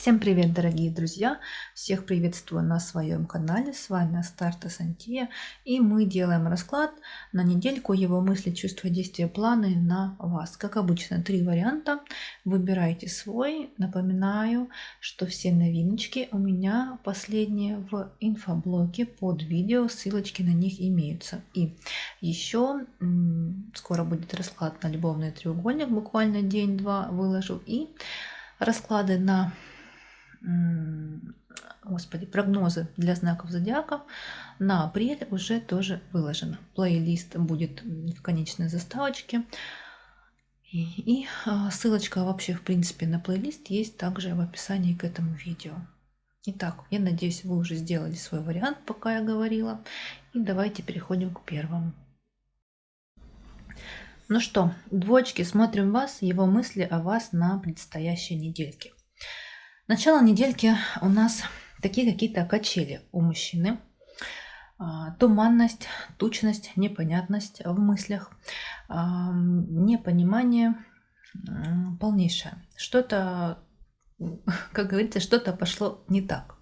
Всем привет, дорогие друзья! Всех приветствую на своем канале. С вами Астарта Сантия. И мы делаем расклад на недельку, его мысли, чувства, действия, планы на вас. Как обычно, 3 варианта. Выбирайте свой. Напоминаю, что все новиночки у меня последние в инфоблоге под видео. Ссылочки на них имеются. И еще скоро будет расклад на любовный треугольник. Буквально день-два выложу. И расклады на прогнозы для знаков зодиака на апрель уже тоже выложено. Плейлист будет в конечной заставочке. И ссылочка вообще, в принципе, на плейлист есть также в описании к этому видео. Итак, я надеюсь, вы уже сделали свой вариант, пока я говорила. И давайте переходим к первому. Ну что, двоечки, смотрим вас, его мысли о вас на предстоящей недельке. Начало недельки у нас такие какие-то качели у мужчины. Туманность, тучность, непонятность в мыслях, непонимание полнейшее. Что-то, как говорится, что-то пошло не так.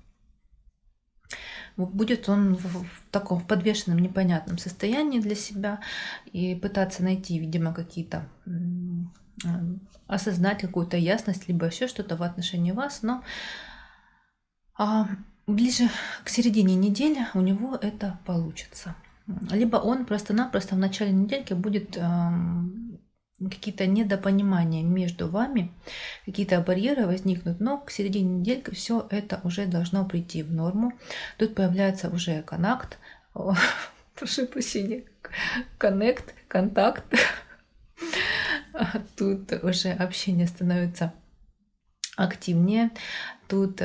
Будет он в таком подвешенном, непонятном состоянии для себя и пытаться найти, видимо, какие-то осознать какую-то ясность, либо еще что-то в отношении вас, но ближе к середине недели у него это получится. Либо он просто-напросто в начале недельки будет какие-то недопонимания между вами, какие-то барьеры возникнут, но к середине недельки все это уже должно прийти в норму. Тут появляется уже коннект, прошу прощения, контакт. Тут уже общение становится активнее. Тут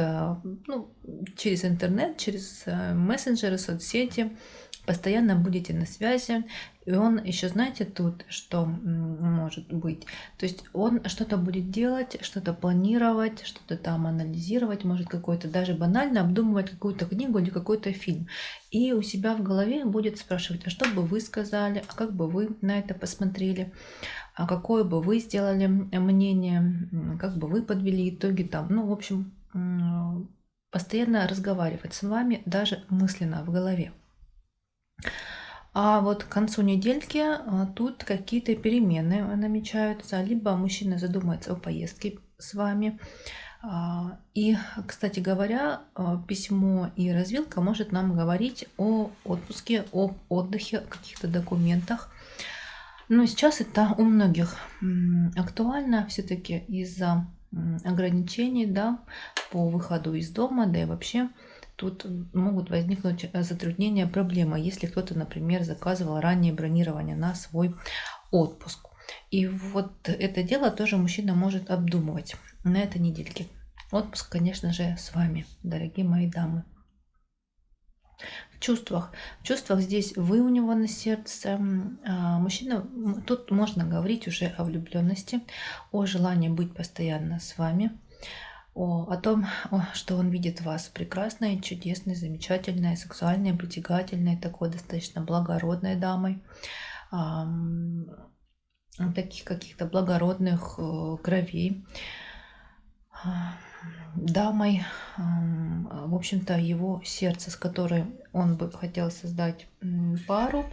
через интернет, через мессенджеры, соцсети постоянно будете на связи. И он еще, знаете, тут что может быть. То есть он что-то будет делать, что-то планировать, что-то там анализировать, может какой-то даже банально обдумывать какую-то книгу или какой-то фильм. И у себя в голове будет спрашивать, а что бы вы сказали, а как бы вы на это посмотрели, а какое бы вы сделали мнение, как бы вы подвели итоги там. Ну, в общем, постоянно разговаривать с вами, даже мысленно в голове. А вот к концу недельки тут какие-то перемены намечаются. Либо мужчина задумается о поездке с вами. И, кстати говоря, письмо и развилка может нам говорить о отпуске, об отдыхе, о каких-то документах. Но сейчас это у многих актуально все-таки из-за ограничений, да, по выходу из дома, да и вообще тут могут возникнуть затруднения, проблемы, если кто-то, например, заказывал раннее бронирование на свой отпуск. И вот это дело тоже мужчина может обдумывать на этой недельке. Отпуск, конечно же, с вами, дорогие мои дамы. В чувствах здесь вы у него на сердце. Мужчина, тут можно говорить уже о влюбленности, о желании быть постоянно с вами, о том, что он видит вас прекрасной, чудесной, замечательной, сексуальной, притягательной, такой достаточно благородной дамой, таких каких-то благородных кровей, дамой, в общем-то, его сердце, с которой он бы хотел создать пару.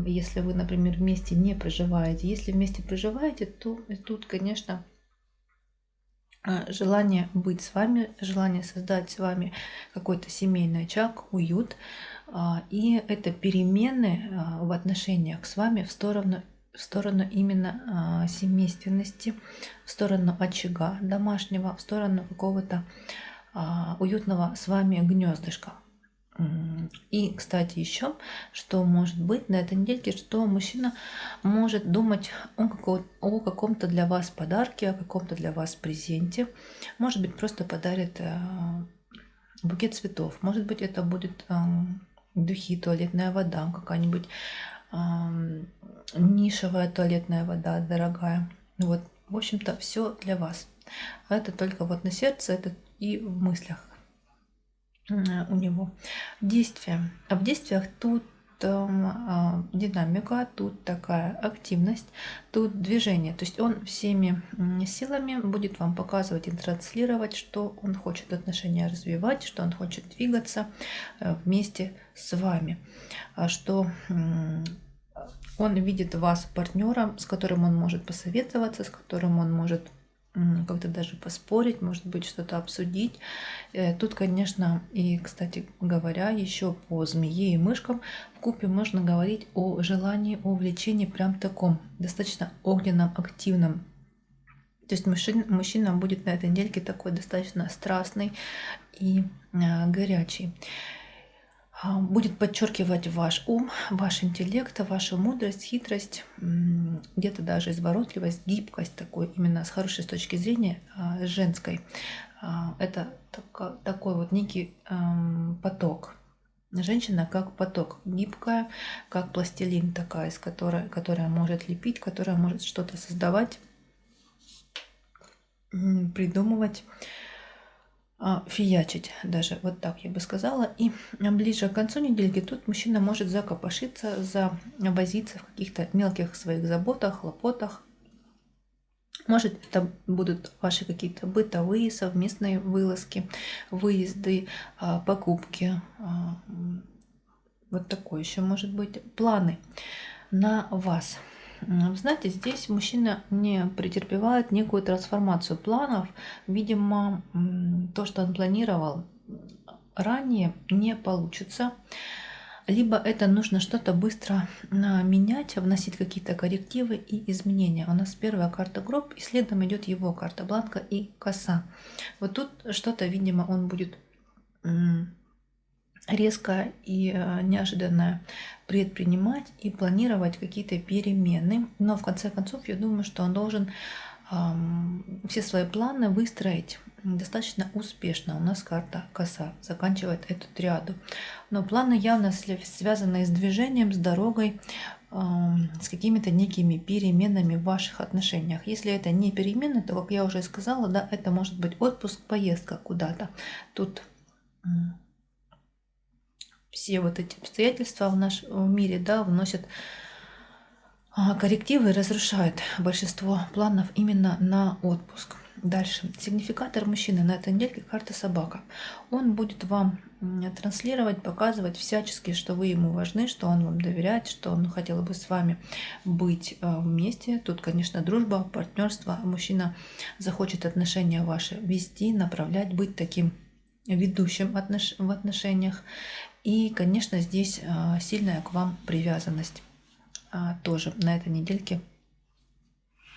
Если вы, например, вместе не проживаете. Если вместе проживаете, то тут, конечно, желание быть с вами, желание создать с вами какой-то семейный очаг, уют. И это перемены в отношениях с вами в сторону именно семейственности, в сторону очага домашнего, в сторону какого-то уютного с вами гнездышка. И, кстати, еще, что может быть на этой недельке, что мужчина может думать о каком-то для вас подарке, о каком-то для вас презенте. Может быть, просто подарит букет цветов. Может быть, это будет духи, туалетная вода, какая-нибудь нишевая туалетная вода, дорогая. Вот, в общем-то, все для вас. Это только вот на сердце, это и в мыслях у него. Действия. А в действиях тут динамика, тут такая активность, тут движение. То есть он всеми силами будет вам показывать и транслировать, что он хочет отношения развивать, что он хочет двигаться вместе с вами, что он видит вас партнером, с которым он может посоветоваться, с которым он может как-то даже поспорить, может быть, что-то обсудить. Тут, конечно, и, кстати говоря, еще по змее и мышкам вкупе можно говорить о желании, о влечении прям таком, достаточно огненном, активном. То есть мужчина будет на этой недельке такой достаточно страстный и горячий. Будет подчеркивать ваш ум, ваш интеллект, вашу мудрость, хитрость, где-то даже изворотливость, гибкость такой, именно с хорошей точки зрения женской. Это такой вот некий поток. Женщина как поток, гибкая, как пластилин такая, которая может лепить, которая может что-то создавать, придумывать, фиячить даже, вот так я бы сказала. И ближе к концу недельки тут мужчина может закопошиться, завозиться в каких-то мелких своих заботах, хлопотах. Может, это будут ваши какие-то бытовые совместные вылазки, выезды, покупки. Вот такое еще может быть. Планы на вас. Вы знаете, здесь мужчина не претерпевает некую трансформацию планов. Видимо, то, что он планировал ранее, не получится. Либо это нужно что-то быстро менять, вносить какие-то коррективы и изменения. У нас первая карта гроб, и следом идет его карта бланка и коса. Вот тут что-то, видимо, он будет резко и неожиданно предпринимать и планировать какие-то перемены. Но в конце концов, я думаю, что он должен все свои планы выстроить достаточно успешно. У нас карта коса заканчивает эту триаду. Но планы явно связаны с движением, с дорогой, с какими-то некими переменами в ваших отношениях. Если это не перемены, то, как я уже сказала, да, это может быть отпуск, поездка куда-то. Тут все вот эти обстоятельства в нашем мире, да, вносят коррективы и разрушают большинство планов именно на отпуск. Дальше. Сигнификатор мужчины на этой недельке карта собака. Он будет вам транслировать, показывать всячески, что вы ему важны, что он вам доверяет, что он хотел бы с вами быть вместе. Тут, конечно, дружба, партнерство. Мужчина захочет отношения ваши вести, направлять, быть таким ведущим в отношениях. И, конечно, здесь сильная к вам привязанность тоже на этой недельке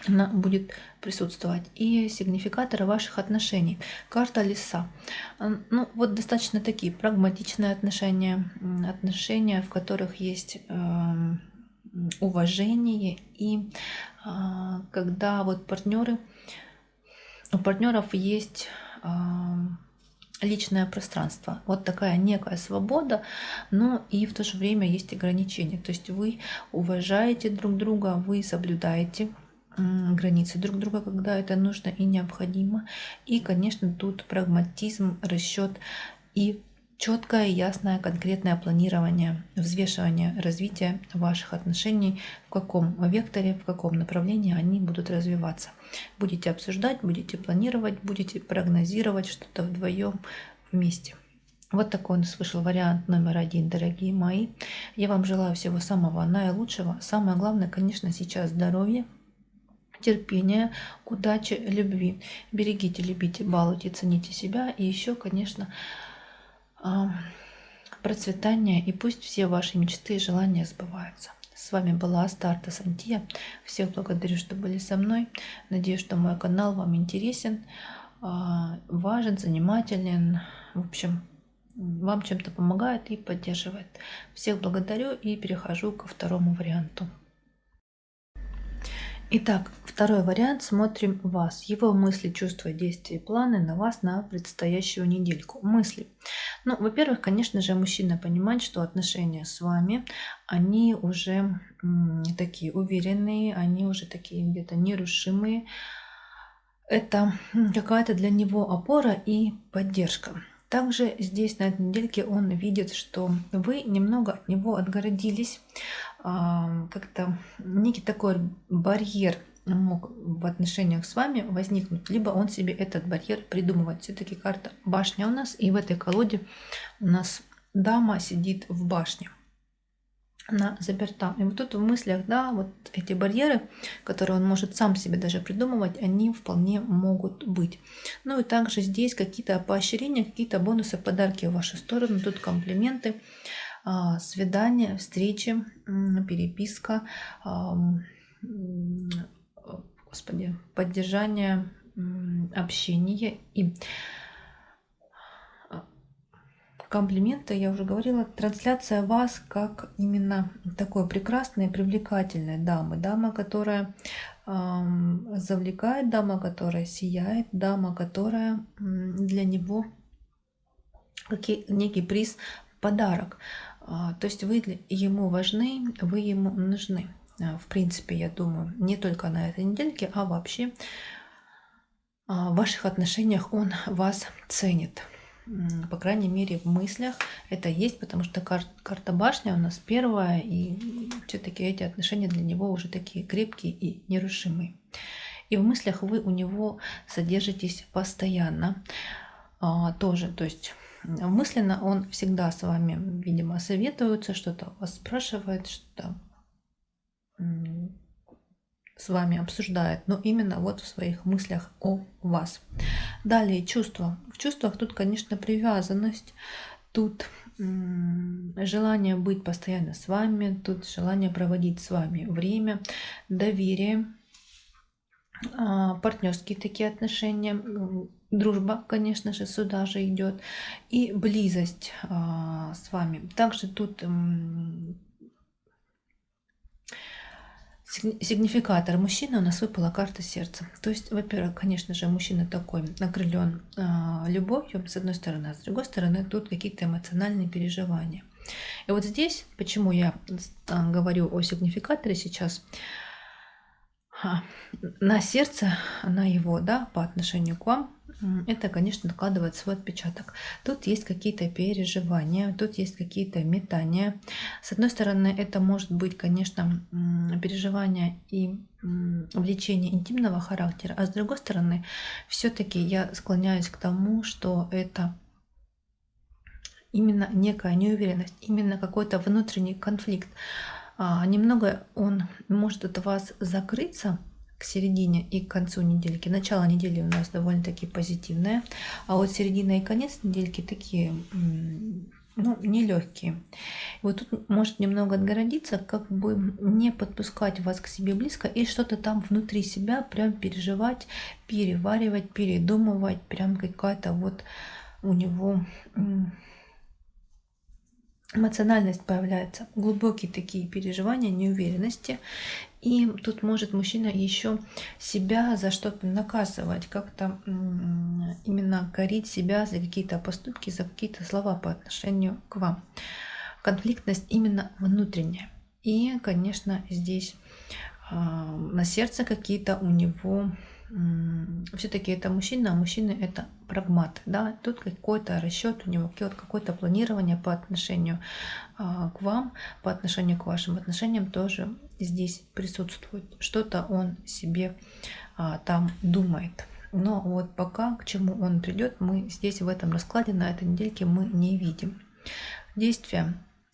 она будет присутствовать. И сигнификаторы ваших отношений. Карта лиса. Ну, вот достаточно такие прагматичные отношения, отношения, в которых есть уважение. И когда вот у партнеров есть личное пространство. Вот такая некая свобода, но и в то же время есть ограничения. То есть вы уважаете друг друга, вы соблюдаете границы друг друга, когда это нужно и необходимо. И, конечно, тут прагматизм, расчет и четкое, ясное, конкретное планирование, взвешивание развития ваших отношений, в каком векторе, в каком направлении они будут развиваться. Будете обсуждать, будете планировать, будете прогнозировать что-то вдвоем вместе. Вот такой у нас вышел вариант номер 1, дорогие мои. Я вам желаю всего самого наилучшего. Самое главное, конечно, сейчас здоровье, терпения, удачи, любви. Берегите, любите, балуйте, цените себя. И еще, конечно, процветания. И пусть все ваши мечты и желания сбываются. С вами была Астарта Сантия. Всех благодарю, что были со мной. Надеюсь, что мой канал вам интересен, важен, занимателен. В общем, вам чем-то помогает и поддерживает. Всех благодарю и перехожу ко второму варианту. Итак, второй вариант. Смотрим вас. Его мысли, чувства, действия и планы на вас на предстоящую недельку. Мысли. Ну, во-первых, конечно же, мужчина понимает, что отношения с вами, они уже такие уверенные, они уже такие где-то нерушимые. Это какая-то для него опора и поддержка. Также здесь на этой недельке он видит, что вы немного от него отгородились, как-то некий такой барьер мог в отношениях с вами возникнуть, либо он себе этот барьер придумывает. Все-таки карта башня у нас, и в этой колоде у нас дама сидит в башне. Она заперта. И вот тут в мыслях, да, вот эти барьеры, которые он может сам себе даже придумывать, они вполне могут быть. Ну и также здесь какие-то поощрения, какие-то бонусы, подарки в вашу сторону. Тут комплименты, свидания, встречи, переписка, господи, поддержание общения и комплименты, я уже говорила, трансляция вас как именно такой прекрасной, привлекательной дамы. Дама, которая завлекает, дама, которая сияет, дама, которая для него некий приз, подарок. То есть вы ему важны, вы ему нужны. В принципе, я думаю, не только на этой недельке, а вообще в ваших отношениях он вас ценит. По крайней мере, в мыслях это есть, потому что карта башня у нас первая, и все-таки эти отношения для него уже такие крепкие и нерушимые. И в мыслях вы у него содержитесь постоянно тоже, то есть мысленно он всегда с вами, видимо, советуется, что-то вас спрашивает, что-то с вами обсуждает, но именно вот в своих мыслях о вас. Далее чувства. В чувствах тут, конечно, привязанность, тут желание быть постоянно с вами, тут желание проводить с вами время, доверие, партнерские такие отношения, дружба, конечно же, сюда же идет, и близость с вами. Также тут сигнификатор мужчины у нас выпала карта сердца. То есть, во-первых, конечно же, мужчина такой окрылен любовью, с одной стороны, а с другой стороны, тут какие-то эмоциональные переживания. И вот здесь, почему я говорю о сигнификаторе сейчас, на сердце, на его, да, по отношению к вам, это, конечно, накладывает свой отпечаток. Тут есть какие-то переживания, тут есть какие-то метания. С одной стороны, это может быть, конечно, переживания и влечение интимного характера, а с другой стороны, все-таки я склоняюсь к тому, что это именно некая неуверенность, именно какой-то внутренний конфликт. Немного он может от вас закрыться к середине и к концу недельки. Начало недели у нас довольно-таки позитивное, а вот середина и конец недельки такие, ну, нелегкие. Вот тут может немного отгородиться, как бы не подпускать вас к себе близко и что-то там внутри себя прям переживать, переваривать, передумывать, прям какая-то вот у него эмоциональность появляется, глубокие такие переживания, неуверенности. И тут может мужчина еще себя за что-то наказывать, как-то именно корить себя за какие-то поступки, за какие-то слова по отношению к вам. Конфликтность именно внутренняя. И, конечно, здесь на сердце какие-то у него все-таки это мужчина, а мужчины это прагмат, да, тут какой-то расчет у него, какое-то планирование по отношению к вам, по отношению к вашим отношениям тоже здесь присутствует, что-то он себе там думает. Но вот пока к чему он придет, мы здесь в этом раскладе на этой недельке мы не видим действия.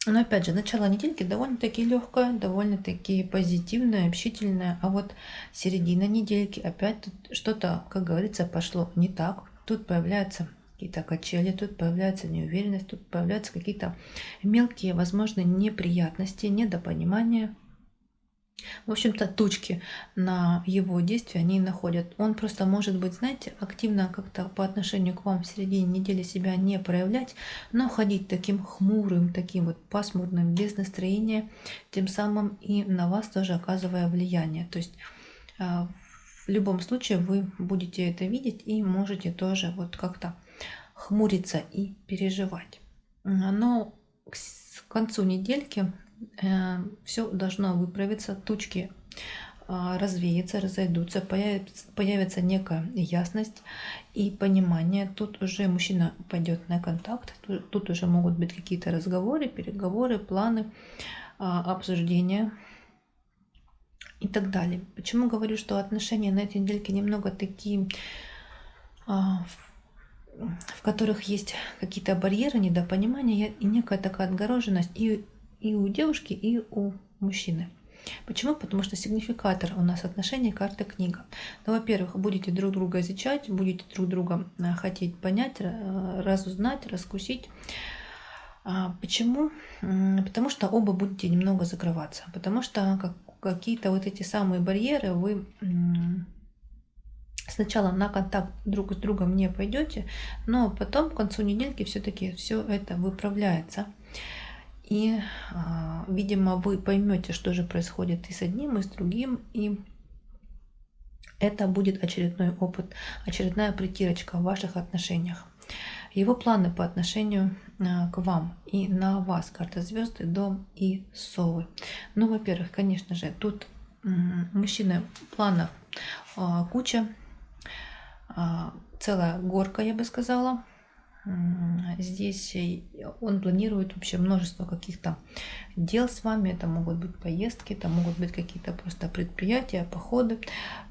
Но опять же, начало недельки довольно-таки легкое, довольно-таки позитивное, общительное. А вот середина недельки опять тут что-то, как говорится, пошло не так. Тут появляются какие-то качели, тут появляется неуверенность, тут появляются какие-то мелкие, возможно, неприятности, недопонимания. В общем-то, точки на его действия они находят. Он просто может быть, знаете, активно как-то по отношению к вам в середине недели себя не проявлять, но ходить таким хмурым, таким вот пасмурным, без настроения, тем самым и на вас тоже оказывая влияние. То есть в любом случае вы будете это видеть и можете тоже вот как-то хмуриться и переживать. Но к концу недельки все должно выправиться, тучки развеется, разойдутся, появится некая ясность и понимание. Тут уже мужчина пойдет на контакт, тут уже могут быть какие-то разговоры, переговоры, планы, обсуждения и так далее. Почему говорю, что отношения на этой недельке немного такие, в которых есть какие-то барьеры, недопонимания и некая такая отгороженность и у девушки, и у мужчины. Почему? Потому что сигнификатор у нас отношений карта книга. Ну, во-первых, будете друг друга изучать, будете друг друга хотеть понять, разузнать, раскусить. Почему? Потому что оба будете немного закрываться. Потому что какие-то вот эти самые барьеры вы сначала на контакт друг с другом не пойдете, но потом к концу недельки все-таки все это выправляется. И, видимо, вы поймете, что же происходит и с одним, и с другим, и это будет очередной опыт, очередная притирочка в ваших отношениях. Его планы по отношению к вам и на вас, карта звезды, дом и совы. Ну, во-первых, конечно же, тут мужчины планов куча, целая горка, я бы сказала. Здесь он планирует вообще множество каких-то дел с вами. Это могут быть поездки, это могут быть какие-то просто предприятия, походы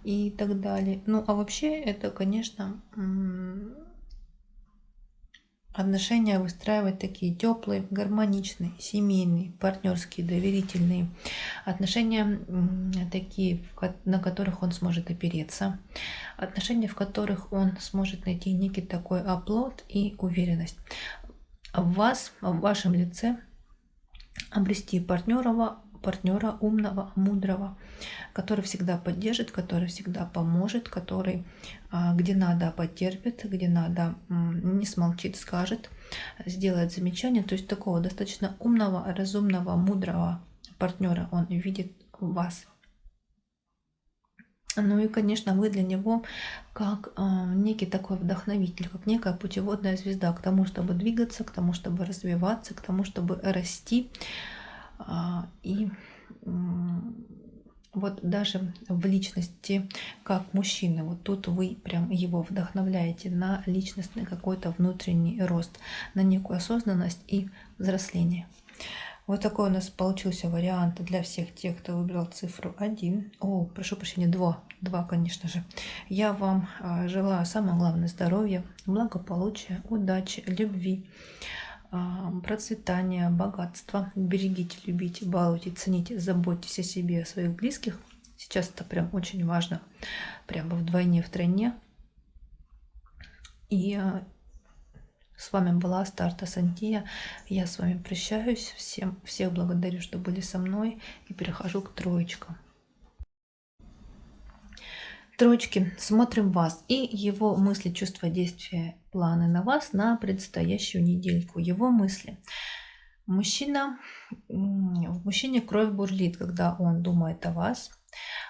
и так далее. Ну, а вообще это, конечно, отношения выстраивать такие теплые, гармоничные, семейные, партнерские, доверительные. Отношения такие, на которых он сможет опереться. Отношения, в которых он сможет найти некий такой оплот и уверенность в вас, в вашем лице, обрести партнера умного, мудрого, который всегда поддержит, который всегда поможет, который где надо потерпит, где надо не смолчит, скажет, сделает замечание. То есть такого достаточно умного, разумного, мудрого партнера он видит в вас. Ну и, конечно, вы для него как некий такой вдохновитель, как некая путеводная звезда к тому, чтобы двигаться, к тому, чтобы развиваться, к тому, чтобы расти. И вот даже в личности как мужчина, вот тут вы прям его вдохновляете на личностный какой-то внутренний рост, на некую осознанность и взросление. Вот такой у нас получился вариант для всех тех, кто выбрал цифру 1. О, прошу прощения, 2. 2, конечно же. Я вам желаю самое главное здоровья, благополучия, удачи, любви, процветания, богатства. Берегите, любите, балуйте, цените, заботьтесь о себе, о своих близких. Сейчас это прям очень важно, прямо вдвойне, втройне. И с вами была Астарта Сантия. Я с вами прощаюсь. Всех благодарю, что были со мной. И перехожу к троечкам. Троечки, смотрим вас и его мысли, чувства, действия, планы на вас на предстоящую недельку. Его мысли. В мужчине кровь бурлит, когда он думает о вас.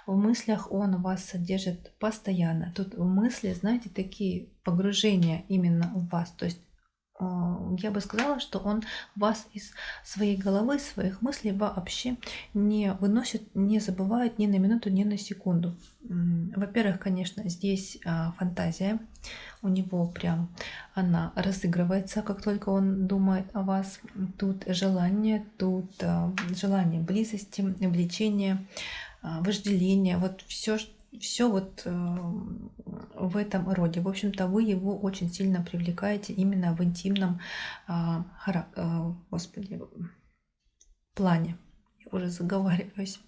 В мыслях он вас содержит постоянно. Тут в мысли, знаете, такие погружения именно в вас. То есть я бы сказала, что он вас из своей головы, своих мыслей вообще не выносит, не забывает ни на минуту, ни на секунду. Во-первых, конечно, здесь фантазия. У него прям она разыгрывается, как только он думает о вас. Тут желание близости, влечения, вожделения. Вот все вот в этом роде. В общем-то, вы его очень сильно привлекаете именно в интимном плане. Я уже заговариваюсь.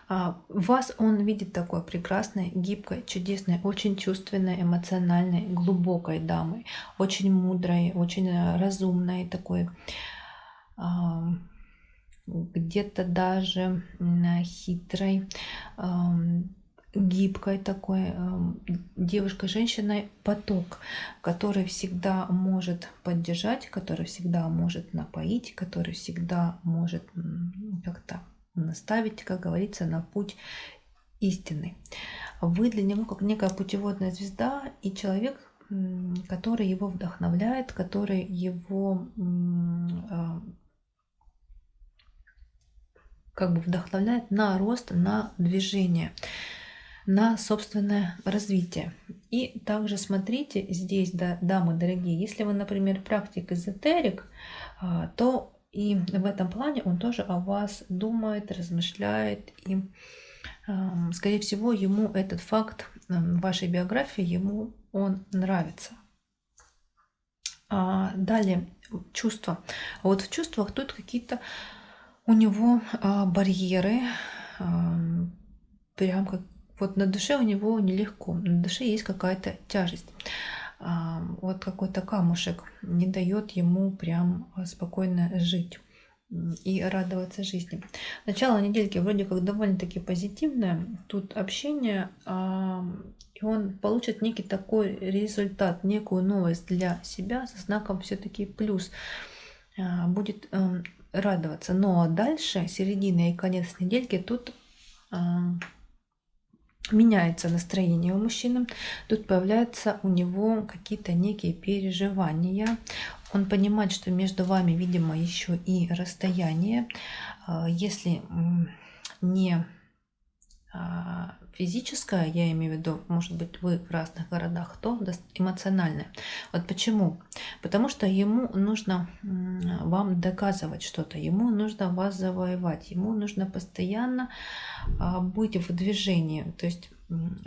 Вас он видит такой прекрасной, гибкой, чудесной, очень чувственной, эмоциональной, глубокой дамой, очень мудрой, очень разумной такой, где-то даже хитрой, гибкой такой девушкой, женщиной поток, который всегда может поддержать, который всегда может напоить, который всегда может как-то наставить, как говорится, на путь истины. Вы для него как некая путеводная звезда и человек, который его вдохновляет, как бы вдохновляет на рост, на движение, на собственное развитие. И также смотрите здесь, да, дамы дорогие, если вы, например, практик эзотерик, то и в этом плане он тоже о вас думает, размышляет, и, скорее всего, ему этот факт вашей биографии, ему он нравится. Далее чувства. Вот в чувствах тут какие-то у него барьеры, прям как вот на душе у него нелегко, на душе есть какая-то тяжесть. Вот какой-то камушек не дает ему прям спокойно жить и радоваться жизни. Начало недельки вроде как довольно-таки позитивное. Тут общение, и он получит некий такой результат, некую новость для себя со знаком все-таки плюс. Будет радоваться. Но дальше, середина и конец недельки, тут меняется настроение у мужчины, тут появляются у него какие-то некие переживания. Он понимает, что между вами, видимо, еще и расстояние. Если не физическое, я имею в виду, может быть, вы в разных городах, то эмоциональное. Вот почему? Потому что ему нужно вам доказывать что-то, ему нужно вас завоевать, ему нужно постоянно быть в движении, то есть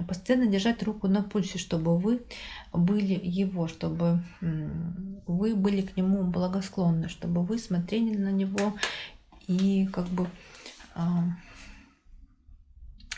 постоянно держать руку на пульсе, чтобы вы были его, чтобы вы были к нему благосклонны, чтобы вы смотрели на него и как бы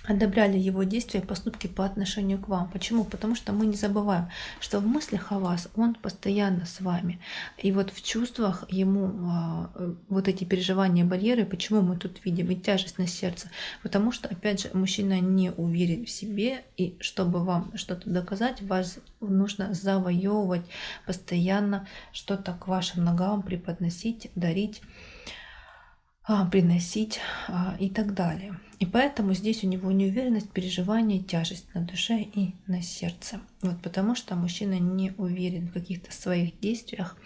одобряли его действия и поступки по отношению к вам. Почему? Потому что мы не забываем, что в мыслях о вас он постоянно с вами. И вот в чувствах ему вот эти переживания, барьеры, почему мы тут видим и тяжесть на сердце? Потому что, опять же, мужчина не уверен в себе, и чтобы вам что-то доказать, вас нужно завоевывать, постоянно что-то к вашим ногам преподносить, дарить, приносить и так далее. И поэтому здесь у него неуверенность, переживание, тяжесть на душе и на сердце. Вот потому что мужчина не уверен в каких-то своих действиях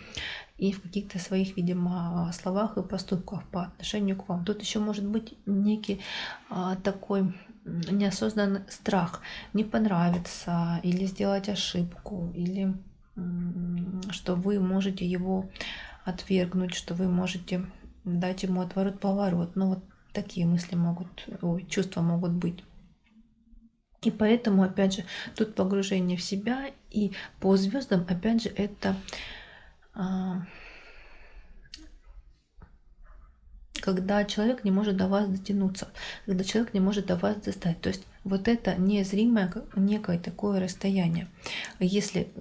и в каких-то своих, видимо, словах и поступках по отношению к вам. Тут еще может быть некий такой неосознанный страх не понравится или сделать ошибку, или что вы можете его отвергнуть, что вы можете дать ему отворот-поворот. Ну вот такие мысли чувства могут быть. И поэтому, опять же, тут погружение в себя, и по звездам, опять же, это когда человек не может до вас дотянуться, когда человек не может до вас достать. То есть вот это незримое некое такое расстояние. Если,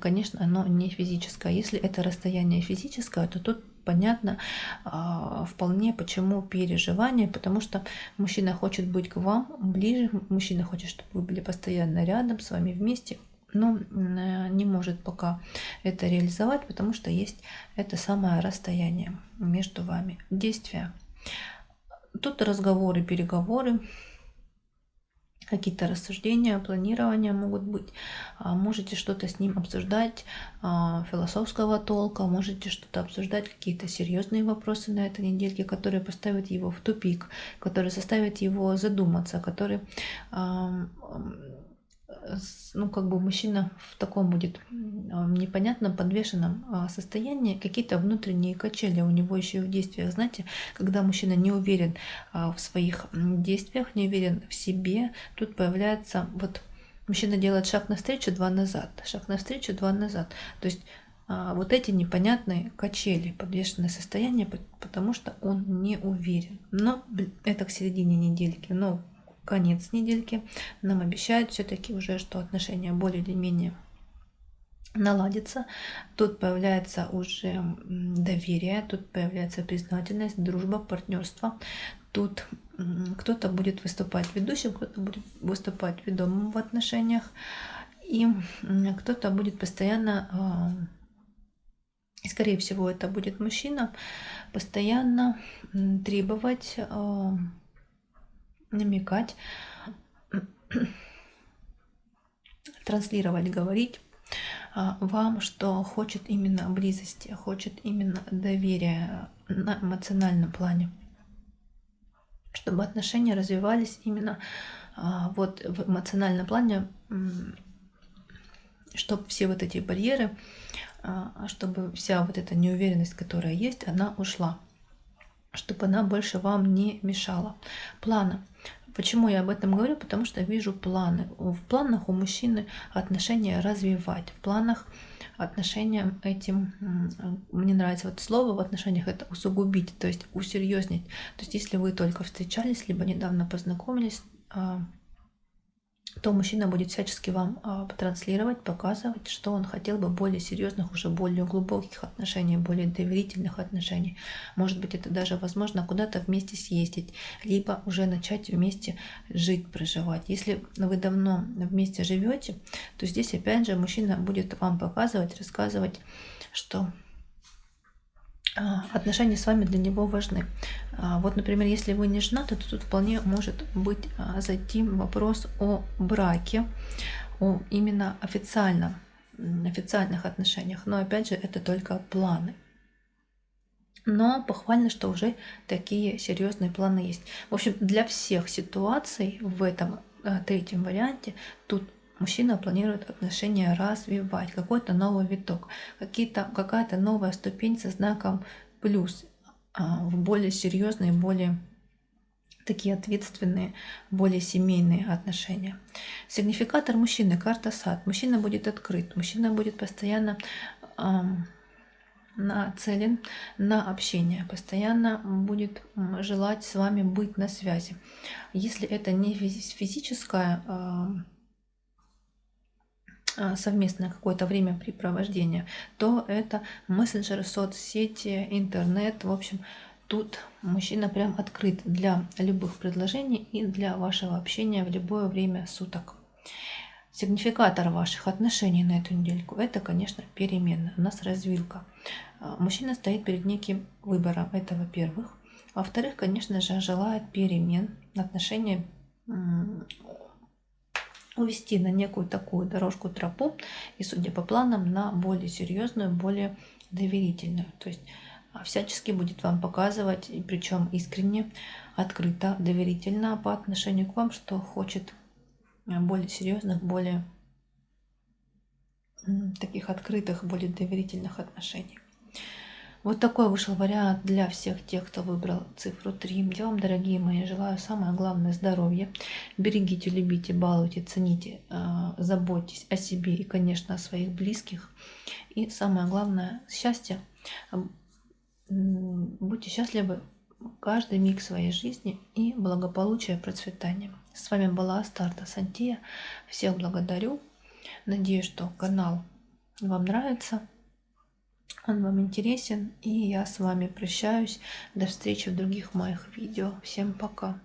конечно, оно не физическое. Если это расстояние физическое, то тут понятно вполне, почему переживания, потому что мужчина хочет быть к вам ближе, мужчина хочет, чтобы вы были постоянно рядом, с вами вместе, но не может пока это реализовать, потому что есть это самое расстояние между вами. Действия. Тут разговоры, переговоры, какие-то рассуждения, планирования могут быть. Можете что-то с ним обсуждать философского толка, можете что-то обсуждать, какие-то серьезные вопросы на этой недельке, которые поставят его в тупик, которые заставят его задуматься, которые как бы мужчина в таком будет непонятном, подвешенном состоянии, какие-то внутренние качели у него еще и в действиях. Знаете, когда мужчина не уверен в своих действиях, не уверен в себе, тут появляется вот мужчина делает шаг навстречу, два назад, шаг навстречу, два назад. То есть вот эти непонятные качели, подвешенное состояние, потому что он не уверен. Но это к середине недельки. Но конец недельки нам обещает все-таки уже, что отношения более или менее наладятся. Тут появляется уже доверие, тут появляется признательность, дружба, партнерство. Тут кто-то будет выступать ведущим, кто-то будет выступать ведомым в отношениях, и кто-то будет постоянно, и скорее всего это будет мужчина, постоянно требовать, намекать, транслировать, говорить вам, что хочет именно близости, хочет именно доверия на эмоциональном плане. чтобы отношения развивались именно вот в эмоциональном плане, чтобы все вот эти барьеры, чтобы вся вот эта неуверенность, которая есть, она ушла, чтобы она больше вам не мешала. Планы. Почему я об этом говорю? Потому что вижу планы. В планах у мужчины отношения развивать, в планах отношения этим, мне нравится вот слово в отношениях, это усугубить, то есть усерьезнить. То есть если вы только встречались, либо недавно познакомились, то мужчина будет всячески вам транслировать, показывать, что он хотел бы более серьезных, уже более глубоких отношений, более доверительных отношений. Может быть, это даже возможно куда-то вместе съездить, либо уже начать вместе жить, проживать. Если вы давно вместе живете, то здесь опять же мужчина будет вам показывать, рассказывать, что отношения с вами для него важны. Вот, например, если вы не женаты, то тут вполне может быть зайти вопрос о браке, о именно официальных отношениях. Но опять же, это только планы. Но похвально, что уже такие серьезные планы есть. В общем, для всех ситуаций в этом третьем варианте тут мужчина планирует отношения развивать, какой-то новый виток, какая-то новая ступень со знаком плюс, в более серьезные, более такие ответственные, более семейные отношения. Сигнификатор мужчины, карта сад. Мужчина будет открыт, мужчина будет постоянно нацелен на общение, постоянно будет желать с вами быть на связи. Если это не физическое совместное какое-то времяпрепровождение, то это мессенджеры, соцсети, интернет. В общем, тут мужчина прям открыт для любых предложений и для вашего общения в любое время суток. Сигнификатор ваших отношений на эту недельку – это, конечно, перемены. У нас развилка. Мужчина стоит перед неким выбором. Это, во-первых. Во-вторых, конечно же, желает перемен, отношения увести на некую такую дорожку, тропу, и, судя по планам, на более серьезную, более доверительную. То есть всячески будет вам показывать, и причем искренне, открыто, доверительно по отношению к вам, что хочет более серьезных, более таких открытых, более доверительных отношений. Вот такой вышел вариант для всех тех, кто выбрал цифру 3. Я вам, дорогие мои, желаю самое главное здоровья. Берегите, любите, балуйте, цените, заботьтесь о себе и, конечно, о своих близких. И самое главное, счастье. Будьте счастливы каждый миг своей жизни и благополучия, процветания. С вами была Астарта Сантия. Всех благодарю. Надеюсь, что канал вам нравится. Он вам интересен, и я с вами прощаюсь. До встречи в других моих видео. Всем пока!